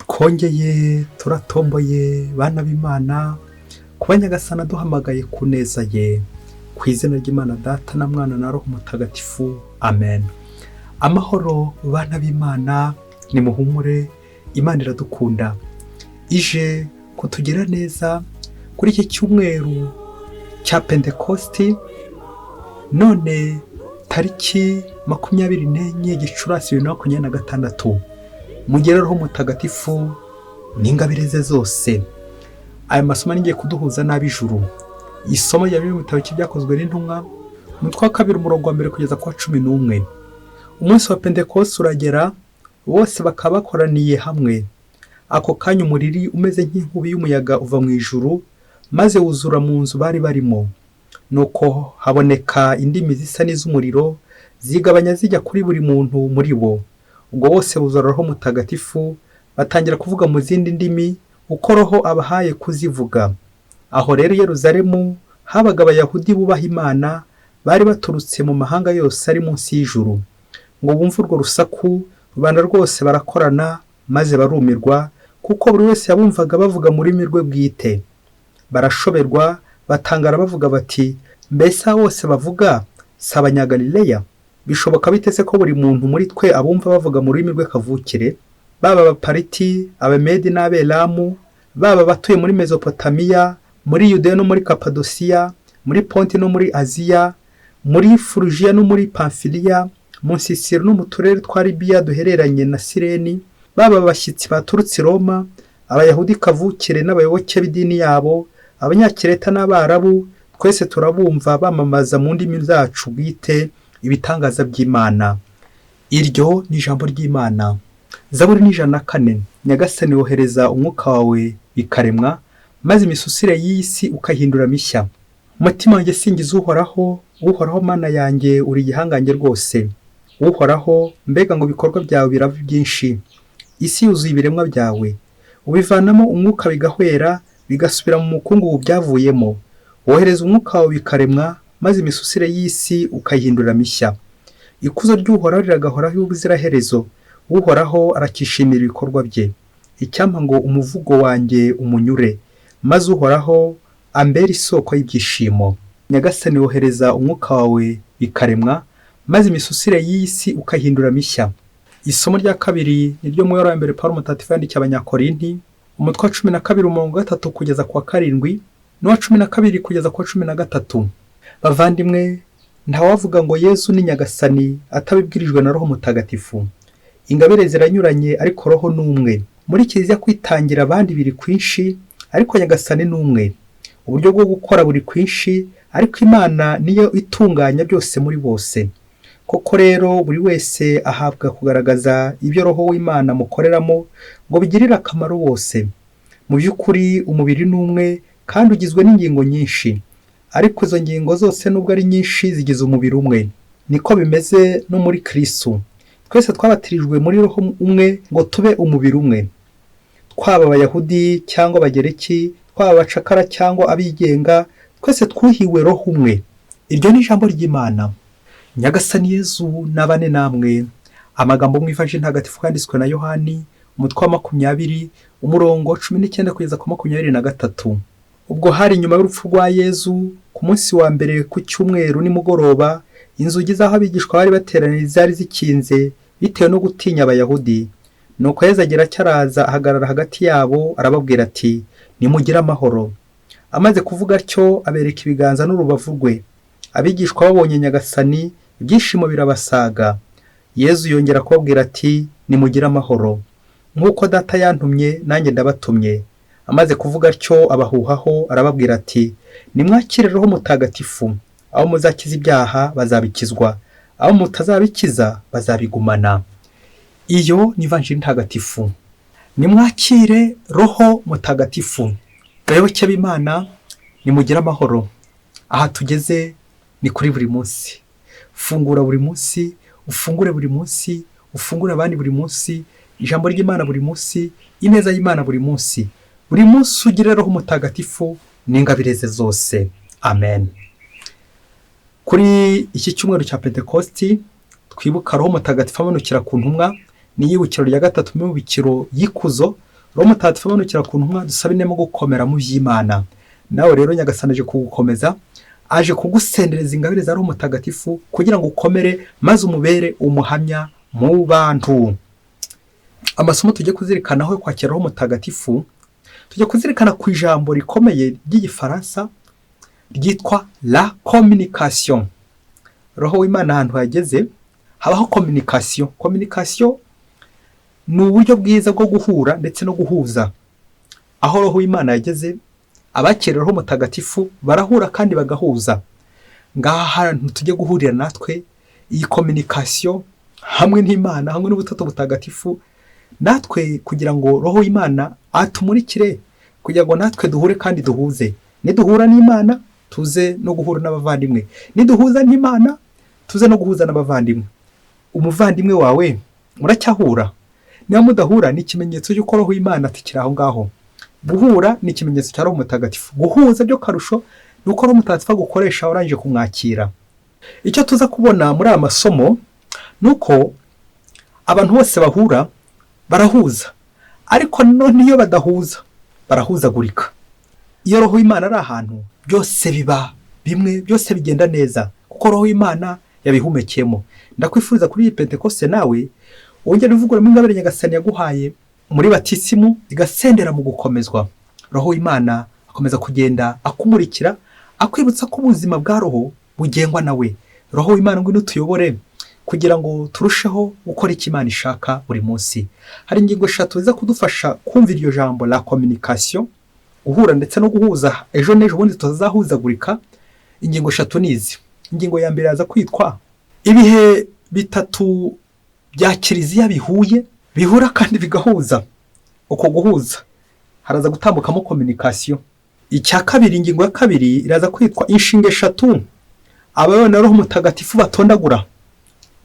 twongeye turatomboye bana b'Imana kuba Nyagasani duhamagaye ku neza ye, ku izina ry'Imana Data na Mwana na Roho Mutagatifu, amen. Amahoro bana b'Imana, nimuhumure, Imana iradukunda, ije kutugira neza kuri iki cyumweru cya Pentekoste, none tariki 24 Gicurasi 2026, mugere Roho Mutagatifu n'ingabire ze zose. Aya masomo ngiye kuduhuza n'ab'ijuru. Isomo rya Bibiri mu bitabo cy'ibyakozwe n'intumwa, umutwe wa 2 umurongo wa 1 kugeza kwa 11. Umunsi wa Pentekoste uragera, bose bakaba bakoraniye hamwe. Ako kanya umuriri umeze nk'inkubi y'umuyaga uva mu ijuru, maze wuzura mu nzu bari barimo. Nuko haboneka indimi zisa n'iz'umuriro, zigabanya zijya kuri buri muntu muri bo. Ubwo bose buzura Roho Mutagatifu, batangira kuvuga mu zindi ndimi uko Roho abahaye kuzivuga. Aho rero i Yerusalemu habaga Abayahudi bubaha Imana, bari baturutse mu mahanga yose ari munsi y'ijuru. Ngo bumve urwo rusaku, rubanda rwose barakorana, maze barumirwa, kuko buri wese yabumvaga bavuga mu rurimi rwe bwite. Barashoberwa, batangara bavuga bati, mbese bose bavuga si Abanyagalileya? Bishoboka bitese ko buri muntu muri twe abumva bavuga mu rurimi rwe kavukire, baba Abapariti, Abamedi n'Abelamu, baba batuye muri Mesopotamiya, muri Yudeya no muri Kapadosiya, muri Ponti no muri Aziya, muri Furugiya no muri Pamfiliya, mu Sisiro no mu turere twa Libiya duhereranye na Sireni, baba abashyitsi baturutse i Roma, Abayahudi kavukire n'abayoboke b'idini yabo, Abanyakireta n'Abarabu, twese turabumva bamamaza mu ndimi zacu bwite ibitangaza by'Imana. Iryo ni ijambo ry'Imana. Zaburi ni 104. Nyagasani wohereza umwuka wawe bikaremwa, maze imisusire y'isi ukahindura mishya. Umutima wanjye singiza Uhoraho, Uhoraho Mana yanjye uri igihangange rwose. Uhoraho, mbega ngo ibikorwa byawe birava byinshi. Isi yuzuye ibiremwa byawe. Ubivanamo umwuka bigahwera, bigasubira mu mukungugu byavuyemo. Wohereza umwuka wawe bikaremwa, maze imisusire y'isi ukayihindura mishya. Ikuzo ry'Uhoraho riragahoraho ubuziraherezo. Uhoraho arakishimira ibikorwa bye. Icyampa ngo umuvugo wanjye umunyure, maze Uhoraho ambere isoko y'ibyishimo. Nyagasani wohereza umwuka wawe bikaremwa, maze imisusire y'isi ukayihindura mishya. Isomo rya kabiri ni ryo mu mbere Pawulo Mutagatifu yandikiye Abanyakorinti, umutwe wa 12 umurongo wa 3 kugeza kwa 7, n'uwa 12 kugeza kwa 13. Bavandimwe, ntawavuga ngo Yesu ni Nyagasani atabibwirijwe na Roho Mutagatifu. Ingabire ziranyuranye, ariko Roho ni umwe. Muri Kiliziya kwitangira abandi biri kwinshi, ariko Nyagasani ni umwe. Uburyo bwo gukora buri kwinshi, ariko Imana niyo itunganya byose muri bose. Koko rero buri wese ahabwa kugaragaza ibyo Roho w'Imana mukoreramo ngo bigirire akamaro bose. Mu by'ukuri umubiri ni umwe kandi ugizwe n'ingingo nyinshi, ariko izo ngingo zose nubwo ari nyinshi zigize umubiri umwe. Niko bimeze no muri Kristo. Twese twabatirijwe muri Roho umwe ngo tube umubiri umwe. Twaba Abayahudi cyangwa Abagereki, twaba abacakara cyangwa abigenga, twese twuhiwe Roho umwe. Iryo ni ijambo ry'Imana. Nyagasani Yesu nabane namwe. Amagambo mu Ivanjili ntagatifu yanditswe na Yohani, umutwe wa 20 umurongo 19 kugeza ku 23. Ubwo hari nyuma y'urupfu rwa Yesu, ku munsi wa mbere ku cyumweru nimugoroba, inzugi z'aho abigishwa bari bateraniye zari zikinze bitewe no gutinya Abayahudi. Nuko Yesu agira cyaraza ahagarara hagati yabo, arababwira ati, nimugire amahoro. Amaze kuvuga atyo abereka ibiganza n'urubavu rwe. Abigishwa babonye Nyagasani, ibyishimo birabasaga. Yesu yongera kubabwira ati, nimugire amahoro. Nk'uko Data yantumye, nanjye ndabatumye. Amaze kuvuga atyo abahuhaho, arababwira ati, nimwakire Roho Mutagatifu. Abo muzakiza ibyaha bazabikizwa, abo mutazabikiza bazabigumana. Iyo ni Ivanjili ntagatifu. Nimwakire Roho Mutagatifu. Bayoboke b'Imana, nimugire amahoro. Aha tugeze ni kuri buri munsi. Fungura buri munsi, ufungure buri munsi, ufungure abandi buri munsi, ijambo ry'Imana buri munsi, ineza y'Imana buri munsi. Buri munsi ugire Roho Mutagatifu n'ingabire ze zose. Amen. Kuri iki cyumweru cya Pentekoste, twibuka Roho Mutagatifu amanukira ku ntumwa, ni yibukiro rya gatatu mu bikiro y'ikuzo Roho Mutagatifu amanukira ku ntumwa, dusabe inema gukomera mu by'Imana. Nawe rero Nyagasani aje kugukomeza, aje kugusendereza ingabire za Roho Mutagatifu kugira ngo ukomere maze umubere umuhamya mu bantu. Amasomo tujye kuzirikanaho yo kwakira Roho Mutagatifu, tujye kuzirikana ku ijambo rikomeye ry'Igifaransa ryitwa la communication. Roho w'Imana ahantu yageze habaho communication. Communication ni uburyo bwiza bwo guhura ndetse no guhuza. Aho Roho w'Imana yageze, abakira Roho Mutagatifu barahura kandi bagahuza. Ngaha hantu tujye guhurira natwe iyi communication hamwe n'Imana, hamwe n'ubutatu butagatifu, natwe kugira ngo Roho w'Imana atumurikire, kugira ngo natwe duhure kandi duhuze. Niduhura n'Imana tuze no guhura n'abavandimwe, niduhuza n'Imana tuze no guhuza n'abavandimwe. Umuvandimwe wawe muracyahura? Niba mudahura ni ikimenyetso cy'uko Roho w'Imana atikira aho ngaho. Guhura ni ikimenyetso cya Roho Mutagatifu. Guhuza byo karusho ni uko Roho Mutagatifu agukoresha warangije kumwakira. Icyo tuza kubona muri aya masomo nuko abantu bose bahura barahuza, ariko none iyo badahuza barahuzagurika. Iyo Roho w'Imana ari ahantu byose biba bimwe, byose bigenda neza kuko Roho w'Imana yabihumekeyemo. Ndakwifuriza kuri iyi Pentekoste nawe wongere uvuguramo ingabire Nyagasani yaguhaye muri batisimu igasendera mu gukomezwa. Roho w'Imana akomeza kugenda akumurikira, akwibutsa ko ubuzima bwa roho bugengwa nawe. Roho w'Imana ngwino tuyobore kugira ngo turusheho gukora icyo Imana ishaka buri munsi. Hari ingingo 3 ziza kudufasha kumvira iryo jambo la communication, uhura ndetse no guhuza. Ejo n'ejo bundi tuzahuzagurika. Ingingo 3 nizi. Ingingo ya mbere yaza kwitwa ibihe bitatu bya kiliziya bihuye, bihura kandi bigahuza. Uko guhuza haraza gutambukamo communication. Icya kabiri, ingingo ya kabiri iraza kwitwa inshinge 3 abayobora Roho Mutagatifu batondagura.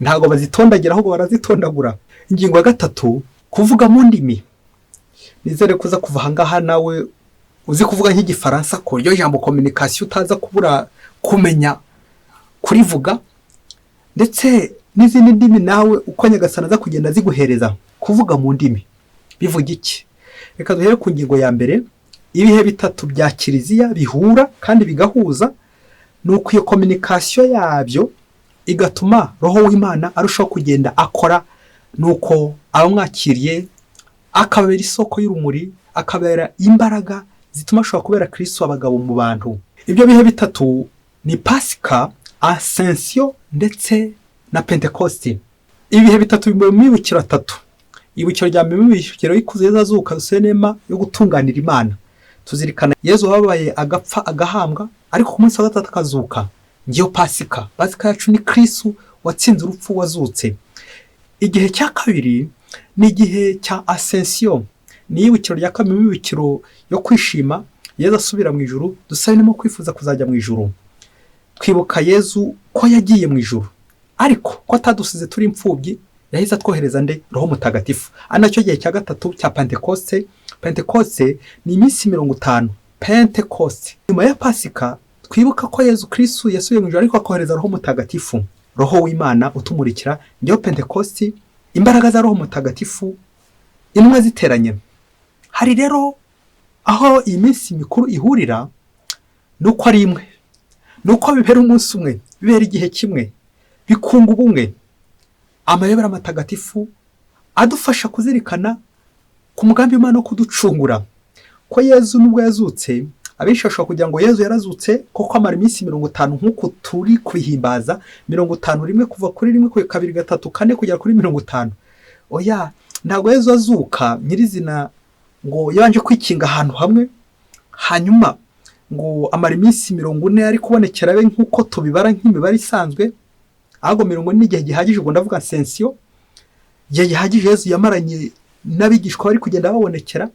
Ntago bazitondagira ahubwo barazitondagura. Ingingo ya 3, kuvuga mu ndimi. Nizere kuza kuva ahangaha nawe uzi kuvuga nk'Igifaransa ko iryo jambo communication utaza kubura kumenya kurivuga, ndetse n'izindi ndimi nawe uko Nyagasani aza kugenda ziguhereza kuvuga mu ndimi. Bivuga iki? Reka duhere ku ngingo ya mbere. Ibihe bitatu bya kiliziya bihura kandi bigahuza, nuko iyo communication yabyo igatuma Roho w'Imana arushaho kugenda akora, nuko abamwakiriye akabera isoko y'urumuri, akabera imbaraga zituma ashobora kubera Kristo abagabo mu bantu. Ibyo bihe bitatu ni Pasika, Ascension ndetse na Pentekoste. Ibihe bitatu bimwe mu mibukiro 3. Ibukiro rya mbere mibukiro y'ikuzo yazazuka dusenema yo gutunganira Imana. Tuzirikana Yezu wabaye agapfa agahambwa, ariko ku munsi wa 3 akazuka. Ngiyo Pasika. Pasika yacu ni Kristo watsinze urupfu wazutse. Igihe cya kabiri ni igihe cya Ascension. Ni ibukiro rya kabiri mibukiro yo kwishima Yezu asubira mu ijuru, dusabemo kwifuza kuzajya mu ijuru. Kwibuka Yezu ko yagiye mu ijuru, ariko ko atadusize turi imfubyi, yahise atwohereza nde? Roho Mutagatifu. Anacyo gihe cya 3 cya Pentekoste. Pentekoste ni iminsi 50. Pentekoste nyuma ya Pasika twibuka ko Yezu Kristo yasubiye mu ijuru, ariko akohereza Roho Mutagatifu. Roho w'Imana utumurikira. Ngiyo Pentekoste, imbaraga za Roho Mutagatifu intumwa ziteranye. Hari rero aho iyi minsi mikuru ihurira, nuko ari imwe, nuko bibera umunsi umwe, bibera igihe kimwe, bikunga ubumwe. Amayobera matagatifu adufasha kuzirikana ku mugambi w'Imana wo kuducungura, ko Yezu nubwo yazutse, abenshi bashobora kugira ngo Yezu yarazutse koko amara iminsi 50 nk'uko turi kwihimbaza 50, rimwe kuva kuri rimwe kuri kabiri gatatu kane kugera kuri 50. Oya, ntabwo Yezu azuka nyirizina ngo yabanje kwikinga ahantu hamwe, hanyuma ngo amara iminsi 40 ari kubonekera be nk'uko tubibara nk'imibare isanzwe. Ahubwo 40 ni igihe gihagije, ubwo ndavuga Ascension, igihe gihagije Yezu yamaranye n'abigishwa bari kugenda babonekera.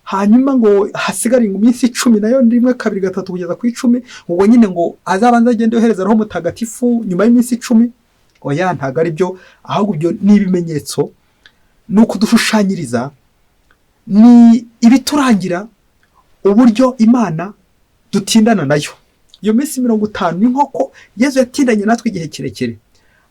Hanyuma ngo hasigara iminsi 10 nayo rimwe kabiri gatatu kugeza ku 10, ubwo nyine ngo azabanza agende yohereza Roho Mutagatifu nyuma y'iminsi 10. Oya, ntago ari byo, ahubwo byo ni ibimenyetso, nuko dushushanyiriza, ni ibiturangira uburyo Imana dutindana nayo. Iyo minsi 50 ni nk'uko Yezu yatindanye natwe igihe kirekire,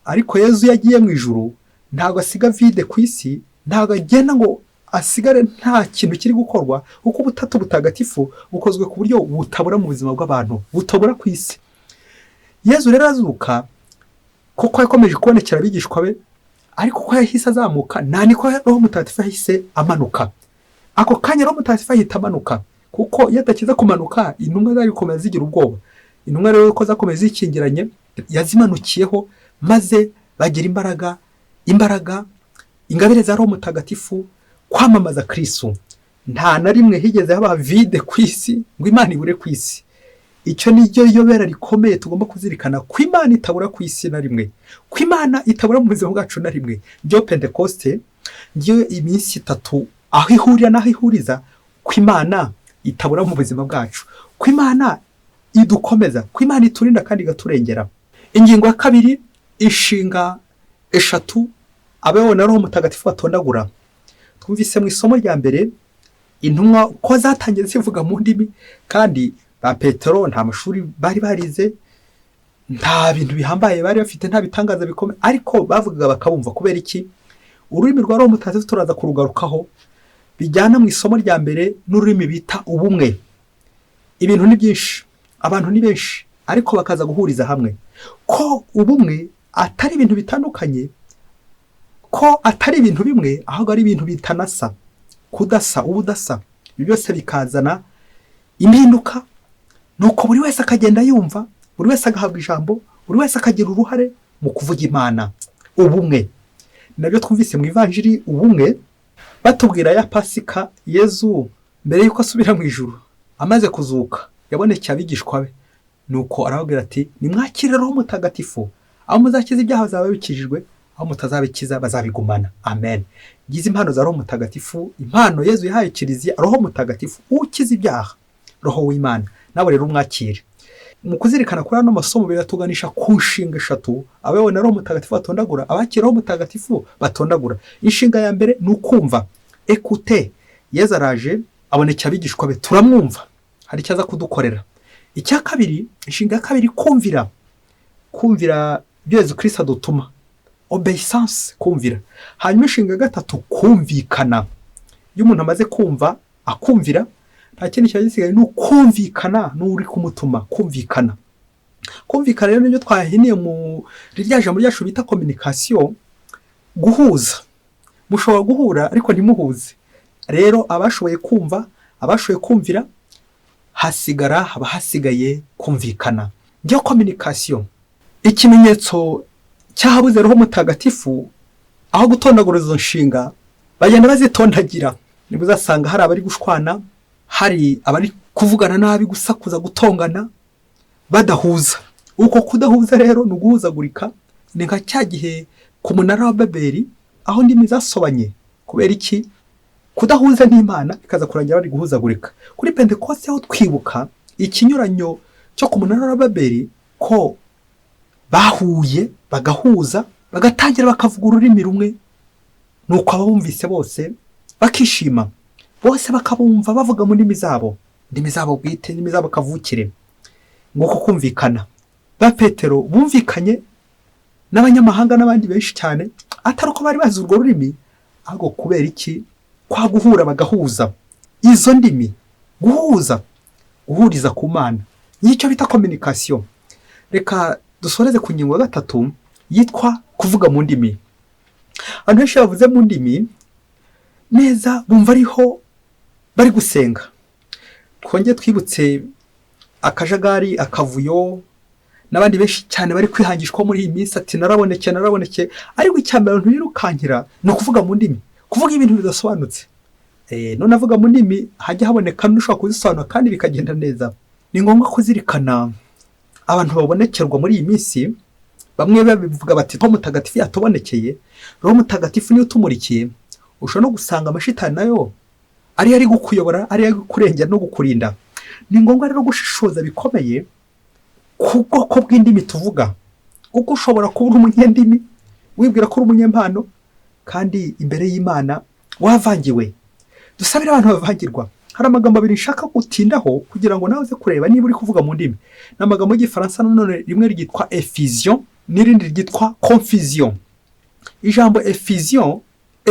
ariko Yezu yagiye mu ijuru ntago asiga vide ku isi, ntago agenda ngo asigare nta kintu kiri gukorwa, kuko ubutatu butagatifu bukozwe ku buryo butabura mu buzima bw'abantu, butabura ku isi. Yezu rero azuka kuko yakomeje kubonekera abigishwa be, ariko ko yahise azamuka nta niko Roho Mutagatifu yahise amanuka. Ako kanya Roho Mutagatifu ahita amanuka, kuko iyo atakiza kumanuka intumwa zari gukomeza zigira ubwoba. Intumwa rero ko zakomeza zikingiranye yazimanukiyeho, maze bagira imbaraga ingabire za Roho Mutagatifu kwamamaza Kristo. Nta na rimwe higeze haba vide ku isi ngo Imana ibure ku isi. Icyo niryo yobera rikomeye tugomba kuzirikana, ko Imana itabura ku isi na rimwe, ko Imana itabura mu buzima bwacu na rimwe. Byo Pentekoste ngiyo iminsi 3 aho ihurira naho ihuriza, ko Imana itabura mu buzima bwacu, ko Imana idukomeza, ko Imana iturinda kandi igaturengera. Ingingo ya 2, inshinga 3 ababona Roho Mutagatifu batondagura. Twumvise mu isomo rya mbere intumwa ko zatangiye zivuga mu ndimi, kandi ba Petero nta mashuri bari barize, nta bintu bihambaye bari bafite, nta bitangaza bikomeye, ariko bavugaga bakabumva. Kubera iki? Ururimi rwa Roho Mutagatifu turaza kurugarukaho, bijyana mu isomo rya mbere n'ururimi bita ubumwe. Ibintu ni byinshi, abantu ni benshi, ariko bakaza guhuriza hamwe ko ubumwe atari ibintu bitandukanye, ko atari ibintu bimwe, ahubwo ari ibintu bitanasa, kudasa, ubudasa. Ibi byose bikazana impinduka, nuko buri wese akagenda yumva, buri wese agahabwa ijambo, buri wese akagira uruhare mu kuvuga Imana. Ubumwe nabyo twumvise mu ivanjiri. Ubumwe batubwira ya Pasika, Yezu mbere yuko asubira mu ijuru amaze kuzuka yabonekeye abigishwa be, nuko arababwira ati nimwakire Roho Mutagatifu, aho muzakiza ibyaha zawe bikijijwe, aho mutazabikiza bazabigumana. Amen. Gize impano za Roho Mutagatifu, impano Yezu yahaye Kiliziya, Roho Mutagatifu ukiza ibyaha, Roho w'Imana. Nawe rero umwakire. Mu kuzirikana kuri ano masomo biratuganisha ku nshinga 3 ababona Roho Mutagatifu batondagura, abakira Roho Mutagatifu batondagura. Inshinga ya mbere ni ukumva, écouter. Yezu araje abonekera abigishwa be, turamwumva, hari icyaza kudukorera. Icya kabiri, inshinga ya 2, kumvira. Kumvira ibyo Yezu Kristo adutuma, obéissance, kumvira. Hanyuma inshinga ya 3, kumvikana. Iyo umuntu amaze kumva akumvira, nta kindi cyagisigaye ni ukumvikana n'uri kumutuma. Kumvikana rero nibyo twahiniye mu rya jambo ryacu bita communication, guhuza. Mushobora guhura ariko ntimuhuze. Rero abashoboye kumva, abashoboye kumvira, hasigaye kumvikana. Ngiyo communication. Ikimenyetso cyahabuze Roho Mutagatifu, aho gutondagura izo nshinga bagenda bazitondagira. Niba uzasanga hari abari gushwana, hari abari kuvugana nabi, gusakuza, gutongana, badahuza. Uko kudahuza rero ni uguhuzagurika. Ni nka cya gihe ku munara wa Babeli aho ndimi zasobanye. Kubera iki? Kudahuza n'Imana bikaza kurangira bari guhuzagurika. Kuri Pentekoste aho twibuka ikinyuranyo cyo ku munara wa Babeli, ko bahuye bagahuza, bagatangira bakavuga ururimi rumwe, nuko abumvise bose bakishima, bose bakabumva bavuga mu ndimi zabo bwite, ndimi zabo kavukire. Nguko kumvikana. Ba Petero bumvikanye n'abanyamahanga n'abandi benshi cyane, atari uko bari bazi urwo rurimi, ahubwo kubera iki? Kwa guhura bagahuza izo ndimi, guhuriza ku Mana. Nicyo bita communication. Reka dusoreze ku ngingo ya 3 yitwa kuvuga mu ndimi. Abantu benshi bavuze mu ndimi neza bumva ariho bari gusenga. Twongeye twibutse akajagari, akavuyo, n'abandi benshi cyane bari kwihangishwa muri iyi minsi, ati naraboneke. Ariko icyambere abantu birukankira no kuvuga mu ndimi, kuvuga ibintu bidasobanutse. None avuga mu ndimi hajya haboneka n'ushobora kuzisobanura kandi bikagenda neza. Ni ngombwa kuzirikana abantu babonekerwa muri iyi minsi. Bamwe babivuga bati Roho Mutagatifu yatubonekeye. Roho Mutagatifu niyo tumurikiye. Ushobora no gusanga amashitani nayo ari gukuyobora, ari kurengera no gukurinda. Ni ngombwa rero gushishoza bikomeye ku bwoko bw'indimi tuvuga, kuko ushobora kuba umunyendimi wibwira ko uri umunyempano, kandi imbere y'Imana wavangiwe. Dusabira abantu bavangirwa. Hari amagambo 2 nshaka gutindaho kugira ngo nawe uze kureba niba uri kuvuga mu ndimi. N'amagambo y'Igifaransa none rimwe ryitwa effusion, n'irindi ryitwa confusion. Ijambo effusion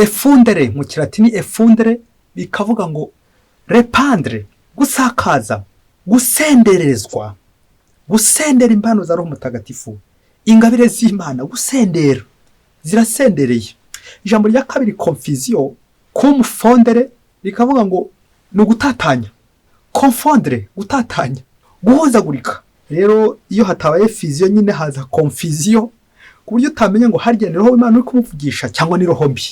efundere mu kilatini efundere bikavuga ngo repandre, gusakaza, gusenderezwa, gusendera impano za Roho Mutagatifu, ingabire z'Imana, gusendera, zirasendereye. Ijambo rya kabiri confusion, kumfondere bikavuga ngo ni ugutatanya, confondre, gutatanya, guhuzagurika. Rero iyo hatabaye fusion nyine haza confusion, ku buryo utamenya ngo harya ni Roho w'Imana uri kumuvugisha cyangwa ni roho mbi.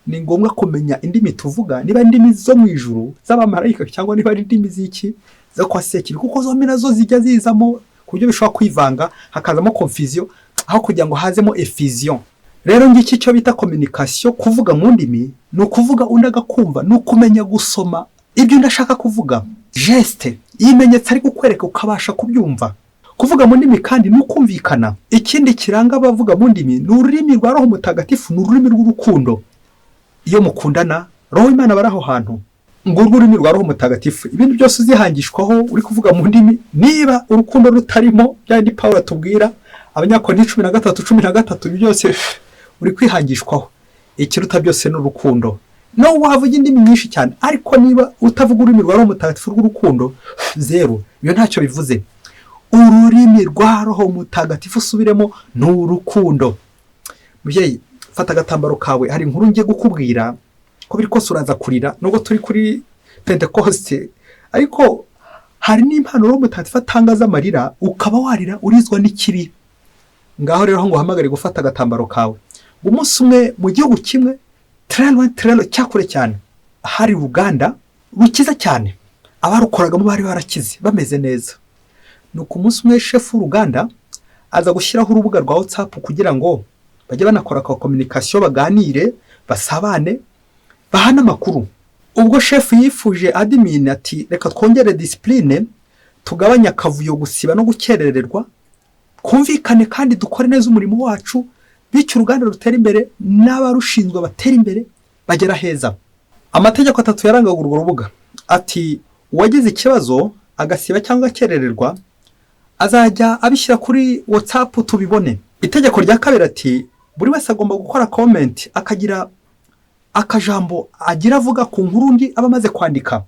Ni ngombwa kumenya indimi tuvuga, niba indimi zo mu ijuru z'abamarayika cyangwa niba ari indimi z'iki zo kwa sekiri, kuko zombi nazo zijya zizamo ku buryo bishobora kwivanga hakazamo confusion aho kugira ngo hazemo effusion. Rero ngiki cyo bita communication, kuvuga mu ndimi ni ukuvuga undi agakumva, ni ukumenya gusoma ibyo ndashaka kuvuga, geste imenyetso ari kukwereka ukabasha kubyumva. Kuvuga mu ndimi kandi ni ukumvikana. Ikindi kiranga abavuga mu ndimi ni ururimi rwa Roho Mutagatifu, ni ururimi rw'urukundo. Iyo mukundana Roho w'Imana baraho hantu ngo ururimi rwa Roho Mutagatifu, ibindi byose uzihangishwaho uri kuvuga mu ndimi. Niba urukundo rutarimo, byandi Paulo atubwira Abanyakorinto 13:13, byose uri kwihangishwaho. Ikiruta byose ni urukundo. No wavuga indimi nyinshi cyane, ariko niba utavuga ururimi rwa Roho Mutagatifu rw'urukundo, zero. Iyo ntacyo bivuze. Ururimi rwa Roho Mutagatifu usubiremo ni urukundo. Mubyeyi, fata agatambaro kawe, hari inkuru ngiye gukubwira ko biri kose uraza kurira nubwo turi kuri Pentekoste, ariko hari n'impano Roho Mutagatifu atangaza amarira ukaba warira urizwa n'ikibi. Ngaho rero ngo uhamagare gufata agatambaro kawe. Umunsi umwe mu gihugu kimwe trelo cyakure cyane, hari Uganda rukiza cyane, abarukoragamo bari barakize bameze neza. Nuko umunsi umwe chef w'Uganda aza gushyiraho urubuga rwa WhatsApp kugira ngo bajye banakora ka communication, baganire, basabane, bahana amakuru. Ubwo chef yifuje admin ati reka twongere discipline, tugabanya akavuyo, gusiba no gukerererwa, kumvikane kandi dukore neza umurimo wacu, bityo Uganda rutera imbere n'abarushinzwe batera imbere bagera heza. Amategeko 3 yarangaga urwo rubuga ati uwagize ikibazo agasiba cyangwa akerererwa azajya abishyira kuri WhatsApp tubibone. Itegeko rya kabiri ati buri wese agomba gukora comment akagira akajambo agira avuga ku nkuru ndi abamaze kwandika.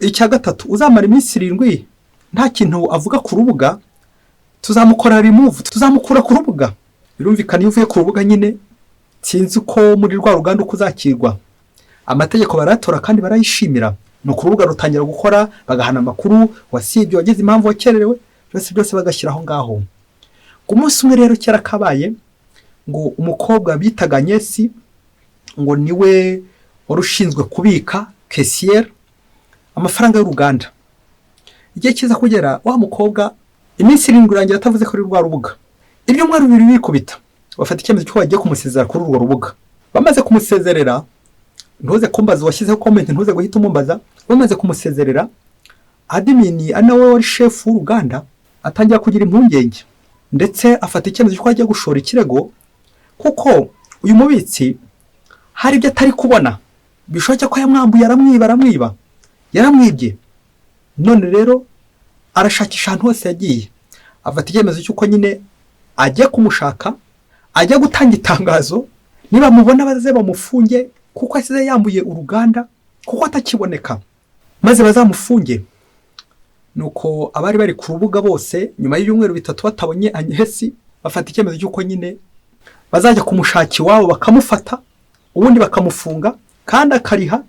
Icya gatatu, uzamara iminsi 7 nta kintu avuga ku rubuga, tuzamukora remove, tuzamukura ku rubuga. Birumvikana iyo uvuye ku rubuga nyine sinzi ko muri rwa Uganda kuzakirwa. Amategeko baratora kandi barayishimira. No ku rubuga rutangira gukora, bagahana amakuru, wasibye wageze impamvu wakererewe, byose bagashyiraho ngaho. Ku munsi umwe rero cyera kabaye ngo umukobwa bitaga Nyesi ngo niwe warushinzwe kubika caissier amafaranga y'u Uganda. Igihe kiza kugera wa mukobwa iminsi 7 urangira atavuze kuri rwa rubuga. Ibyumweru 2 bikubita, bafata icyemezo cyo bagiye kumusezera kuri urwo rubuga. Bamaze kumusezerera, ntuze kumbaza washyizeho comment, ntuze guhita umumbaza. Bamaze kumusezerera, admin anawe wari chef w'u Uganda atangira kugira impungenge, ndetse afata icyemezo cyo ajya gushora ikirego kuko uyu mubitsi hari ibyo atari kubona, bishoboke ko yamwambuye, yaramwibye. None rero arashakisha ahantu hose yagiye, afata icyemezo cy'uko nyine ajya kumushaka, ajya gutanga itangazo, niba mubona baze bamufunge kuko asize yambuye uruganda, kuko atakiboneka, maze bazamufunge. Nuko abari bari ku rubuga bose nyuma y'ibyumweru 3 batabonye Anyesi, bafata icyemezo cy'uko nyine bazajya kumushaki wabo bakamufata, ubundi bakamufunga kandi akariha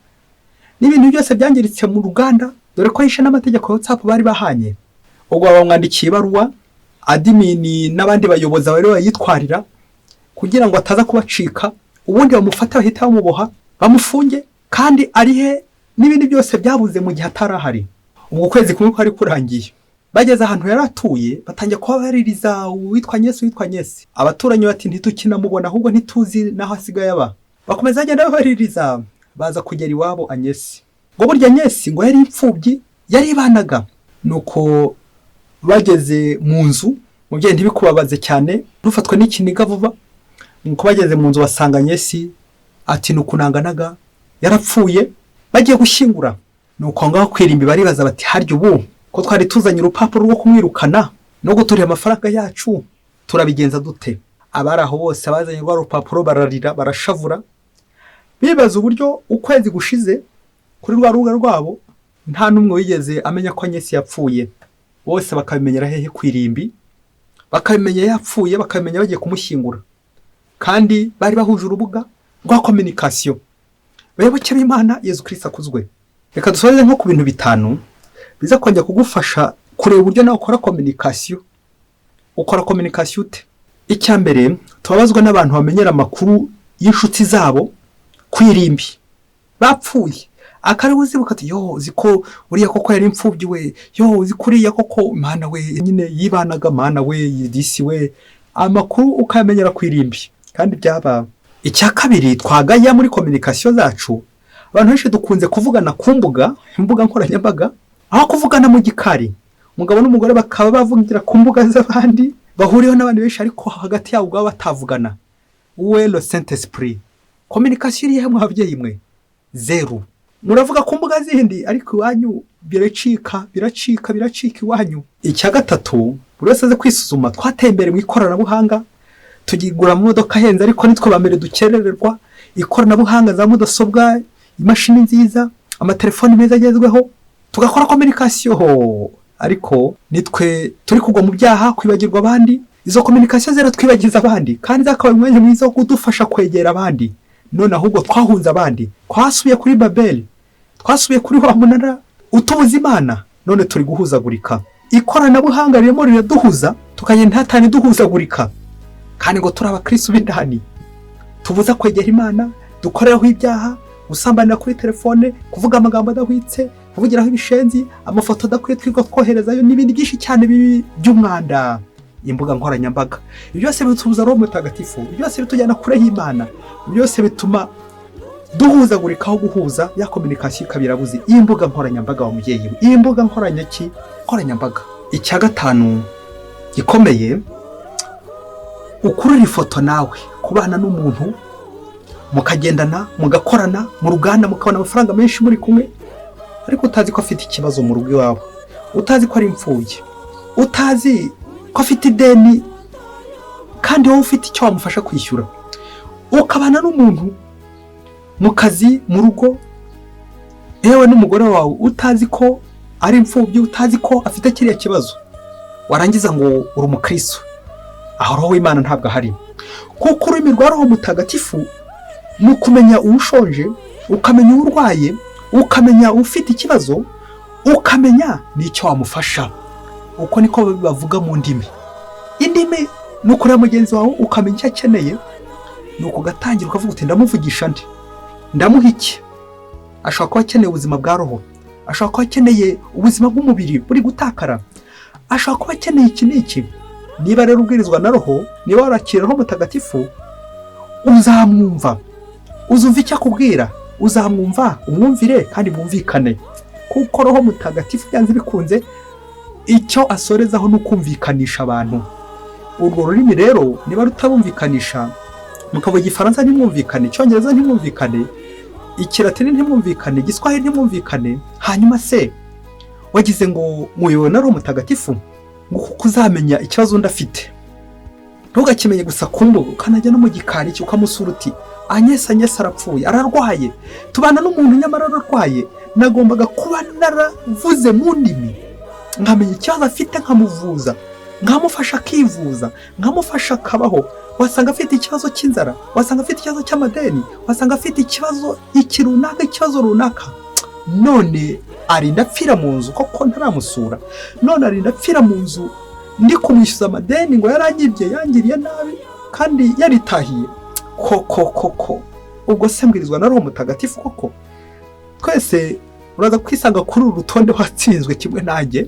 n'ibintu byose byangiritse mu Uganda, dore ko yishe n'amategeko ya WhatsApp bari bahanye. Ubwo bamwandikiye ibaruwa admin n'abandi bayobozi bari bayitwarira kugira ngo ataza kubacika, ubundi bamufata bahita bamuboha bamufunge kandi arihe n'ibindi byose byabuze mu gihe atarahari. Ubwo kwezi kumwe kwari kurangiye, bageze ahantu yaratuye batangiye kuba baririza witwa Nyesi. Abaturanyi bati ntitukinamubona ahubwo ntituzi naho asigaye aba. Bakomeza agenda baririza, baza kugera iwabo Anyesi. Ngo burya Nyesi ngo yari impfubyi, yari banaga. Nuko bageze mu nzu, mubyeyi ntibikubabaze cyane, rufatwa n'ikiniga vuba. Nuko bageze mu nzu basanga Nyesi ati nukunanganaga yarapfuye, bagiye gushyingura. Nuko ngaho kwirimbi baribaza bati haryo ubu ko twari tuzanye urupapuro rwo kumwirukana no guturira amafaranga yacu, turabigenza dute? Abari aho bose bazanye rwa rupapuro bararira, barashavura, bibaza uburyo ukwezi gushize kuri rwa rubuga rwabo nta n'umwe wigeze amenya ko Agnes yapfuye. Bose bakabimenyera hehe kwirimbi, bakabimenya yapfuye, bakabimenya bagiye kumushyingura, kandi bari bahuje urubuga rwa communication. Bayoboke b'Imana, Yesu Kristo akuzwe. Reka dusoreze nko ku bintu bitanu biza kongera kugufasha kureba uburyo nawe ukora communication. Ukora communication ute? Icya mbere, tubabazwa n'abantu bamenyera amakuru y'inshuti zabo kwirimbi bapfuye. Akaribuzi bukati yo ziko uriya koko yari imfubyi we, yo zikuriya koko mana we nyine yibanaga mana we yidisi we. Amakuru ukamenyera kwirimbi kandi byaba. Icya kabiri, twagaya muri communication zacu, abantu benshi dukunze kuvugana ku mbuga nkoranyambaga aho kuvugana mu gikari. Umugabo n'umugore bakaba bavugira ku mbuga z'abandi, bahuriyeho n'abandi benshi ariko hagati yabo ubwabo batavugana. Uwe le Saint Esprit. Communication iri hamwe ababyeyi mwe zero. Muravuga ku mbuga zindi ariko iwanyu biracika iwanyu. Icya gatatu, buri wese aze kwisuzuma. Twatembere mu ikoranabuhanga, tugigura mu modoka henze ariko nitwe bambere dukerererwa. Ikoranabuhanga za mudasobwa, imashini nziza, amatelefoni meza agezweho, tugakora communication ariko nitwe turi kugwa mu byaha, kwibagirwa abandi. Izo communication zera twibagiza abandi kandi zakabaye umwanya mwiza wo kudufasha kwegera abandi. None ahubwo twahunze abandi, twasubiye kuri Babeli, twasubiye kuri wa munara utubuza Imana, none turi guhuzagurika. Ikoranabuhanga ririmo riraduhuza, tukagenda hatani duhuzagurika, kandi ngo turi abakristo b'indani tubuza kwegera Imana, dukoreraho ibyaha, gusambanira kuri telefone, kuvuga amagambo adahwitse, kuvugiraho ibishenzi, amafoto adakwiye twiga twoherezayo n'ibindi byinshi cyane by'umwanda. Imbuga nkoranyambaga ibyo byose bitubuza Roho Mutagatifu, ibyo byose bitujyana kure y'Imana, ibyo byose bituma duhuzagurika aho guhuza. Ya communication kabirabuzi imbuga nkoranyambaga wa mubyeyi we, imbuga nkoranyambaga. Icya gatanu gikomeye, ukurura ifoto nawe kubana n'umuntu mukagendana, mugakorana mu ruganda, mukabona amafaranga menshi muri kumwe, ariko utazi ko afite ikibazo mu rugo iwawe, utazi ko ari imfubyi, utazi ko afite ideni kandi wowe ufite icyo wamufasha kwishyura. Ukabana n'umuntu mu kazi, mu rugo, yewe n'umugore wawe, utazi ko ari imfubyi, utazi ko afite kiriya kibazo, warangiza ngo uri umukristo. Aho Roho w'Imana ntabwo ahari. Kuko ururimi rwa Roho Mutagatifu ni ukumenya uwushonje, ukamenya uwurwaye, ukamenya ufite ikibazo, ukamenya n'icyo wamufasha. Uko niko bavuga mu ndimi. Indimi ni ukureba mugenzi wawe ukamenya icyo akeneye, ni ukugatangira ukavuga uti ndamuvugisha nde, ndamuha iki. Ashobora kuba akeneye ubuzima bwa roho, ashobora kuba akeneye ubuzima bw'umubiri buri gutakara, ashobora kuba akeneye iki n'iki. Niba rero ubwirizwa na Roho, niba warakira Roho Mutagatifu, uzamwumva, uzumva icyo akubwira, uzamwumva, umwumvire kandi mwumvikane. Kuko Roho Mutagatifu byanze bikunze icyo asorezaho no kumvikanisha abantu. Urwo rurimi rero niba rutabumvikanisha, mukavuga Igifaransa ntimwumvikane, Icyongereza ntimwumvikane, Ikilatini ntimwumvikane, Igiswahili ntimwumvikane, hanyuma se wagize ngo muyobowe na Roho Mutagatifu ngo kuzamenya ikibazo ndafite. Ntugakimenye gusa ku mbuga, ukanajya no mu gikari cyo ukamusura uti Agnes arapfuye, ararwaye, tubana n'umuntu nyamara ararwaye, nagombaga kuba naravuze mu ndimi nkamenya ikibazo afite, nkamuvuza, nkamufasha akivuza, nkamufasha akabaho. Wasanga afite ikibazo cy'inzara, wasanga afite ikibazo cy'amadeni, wasanga afite ikibazo ikibazo runaka. None arinda apfira mu nzu koko ntaramusura, none arinda apfira mu nzu ndi kumwishyuza amadeni ngo yangiriye nabi kandi yaritahiye. Koko ubwo se mbwirizwa na Roho Mutagatifu koko? Twese uraza kwisanga kuri uru rutonde watsinzwe kimwe nanjye.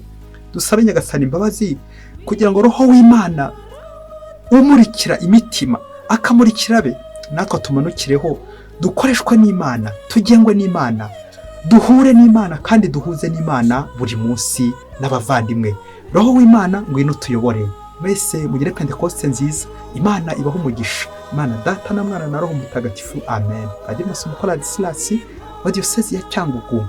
Dusabe Nyagasani imbabazi kugira ngo Roho w'Imana umurikira imitima, akamurikira be, natwe tumanukireho, dukoreshwe n'Imana, tugengwe n'Imana, duhure n'Imana kandi duhuze n'Imana buri munsi n'abavandimwe. Roho w'Imana ngwino tuyobore. Mwese mugire Pentekoste nziza. Imana ibaho umugisha. Imana Data na Mwana na Roho Mutagatifu. Amen. Padiri Musumukora Ladislas wa Diocese ya Cyangugu.